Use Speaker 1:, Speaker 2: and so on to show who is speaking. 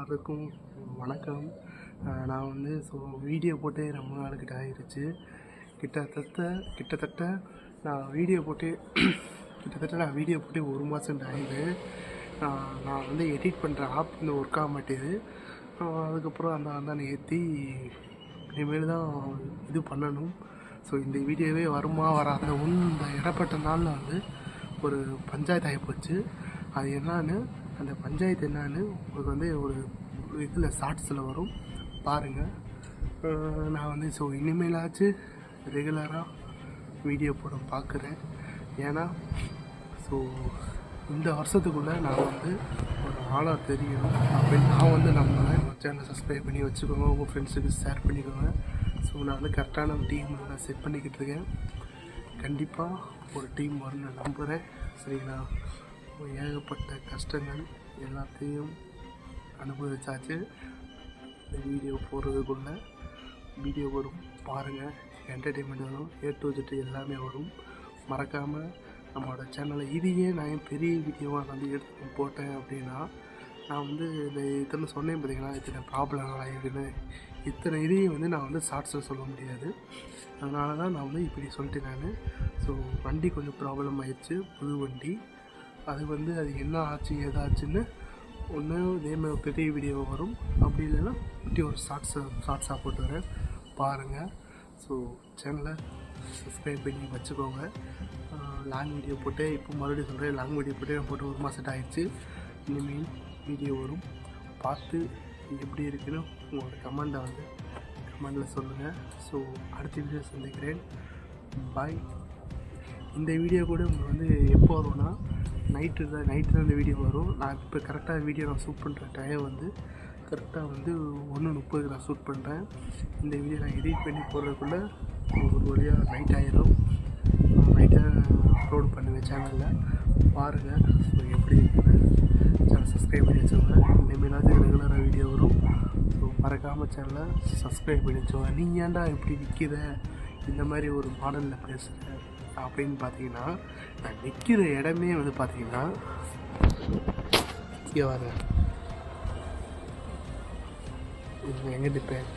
Speaker 1: எல்லாருக்கும் வணக்கம். நான் வந்து வீடியோ போட்டே ரொம்ப நாளுக்கிட்ட ஆயிடுச்சு. கிட்டத்தட்ட நான் வீடியோ போட்டு ஒரு மாதம் ஆகுது. நான் வந்து எடிட் பண்ணுற ஆப் வந்து ஒர்க் ஆக மாட்டேது. அதுக்கப்புறம் அந்த ஏற்றி இனிமேல் தான் இது பண்ணணும். இந்த வீடியோவே வருமா வராத இந்த இடப்பட்ட நாளில் வந்து ஒரு பஞ்சாயத்து ஆகி போச்சு. அது என்னான்னு, அந்த பஞ்சாயத்து என்னான்னு உங்களுக்கு வந்து ஒரு இதில் ஷார்ட்ஸில் வரும் பாருங்கள். நான் வந்து இனிமேலாச்சு ரெகுலராக வீடியோ போட பார்க்குறேன். ஏன்னா இந்த வருஷத்துக்குள்ளே நான் வந்து ஒரு ஆளாக தெரியணும் அப்படின்னு நான் வந்து நம்புகிறேன். சேனலை சப்ஸ்கிரைப் பண்ணி வச்சுக்கோங்க, உங்கள் ஃப்ரெண்ட்ஸுக்கு ஷேர் பண்ணிக்கோங்க. நான் வந்து கரெக்டான ஒரு டீம் நான் செட் பண்ணிக்கிட்டு இருக்கேன். கண்டிப்பாக ஒரு டீம் வரும்னு நான் நம்புகிறேன். சரிங்களா? ஏகப்பட்ட கஷ்டங்கள் எல்லாத்தையும் அனுபவிச்சாச்சு. இந்த வீடியோ போடுறதுக்குள்ளே வீடியோ வரும் பாருங்கள். என்டர்டெயின்மெண்ட் வரும், A to Z எல்லாமே வரும். மறக்காமல் நம்மளோட சேனலை இதையே நான் பெரிய வீடியோவாக வந்து எடுத்து போட்டேன் அப்படின்னா, நான் வந்து இந்த இத்தனை சொன்னேன் பார்த்தீங்கன்னா, இத்தனை ப்ராப்ளம் ஆகிருக்குன்னு, இத்தனை இதையும் வந்து நான் வந்து ஷார்ட்ஸில் சொல்ல முடியாது. அதனால தான் நான் வந்து இப்படி சொல்லிட்டேன் நான். வண்டி கொஞ்சம் ப்ராப்ளம் ஆயிடுச்சு, புது வண்டி. அது வந்து அது என்ன ஆச்சு ஏதாச்சுன்னு ஒன்று இதேமாதிரி பெரிய வீடியோ வரும், அப்படி இல்லைன்னா இப்படி ஒரு ஷார்ட்ஸாக போட்டு வரேன் பாருங்கள். சேனலை சப்ஸ்கிரைப் பண்ணி வச்சுக்கோங்க. லாங் வீடியோ போட்டு இப்போ மறுபடியும் சொல்கிறேன், லாங் வீடியோ போட்டு நான் போட்டு ஒரு மாதம் ஆகிடுச்சு. இனிமேல் வீடியோ வரும், பார்த்து எப்படி இருக்குன்னு உங்களோட கமெண்டில் சொல்லுங்கள். அடுத்த வீடியோ சந்திக்கிறேன். பாய். இந்த வீடியோ கூட உங்களுக்கு வந்து எப்போ வரும்னா, நைட்டு தான் இந்த வீடியோ வரும். நான் இப்போ கரெக்டாக வீடியோ நான் ஷூட் பண்ணுற டைம் வந்து கரெக்டாக வந்து 1:30 நான் ஷூட் பண்ணுறேன். இந்த வீடியோ நான் எடிட் பண்ணி போடுறதுக்குள்ளே ஒரு வழியாக நைட் ஆகிடும். நைட்டாக அப்லோட் பண்ணுவேன் சேனலில் பாருங்கள். எப்படி இருக்குன்னு சேனல் சப்ஸ்கிரைப் பண்ணி வச்சுக்கோங்க. இனிமேலாச்சும் ரெகுலராக வீடியோ வரும். மறக்காமல் சேனலை சப்ஸ்கிரைப் பண்ணி வச்சுக்கோங்க. நீங்கள் ஏன்டா இப்படி நிற்கிற, இந்த மாதிரி ஒரு மாடலில் பேசுகிறேன் அப்படின்னு பார்த்தீங்கன்னா, நான் நிற்கிற இடமே வந்து பார்த்தீங்கன்னா இங்கே வரேன். எங்கே நிற்பேன்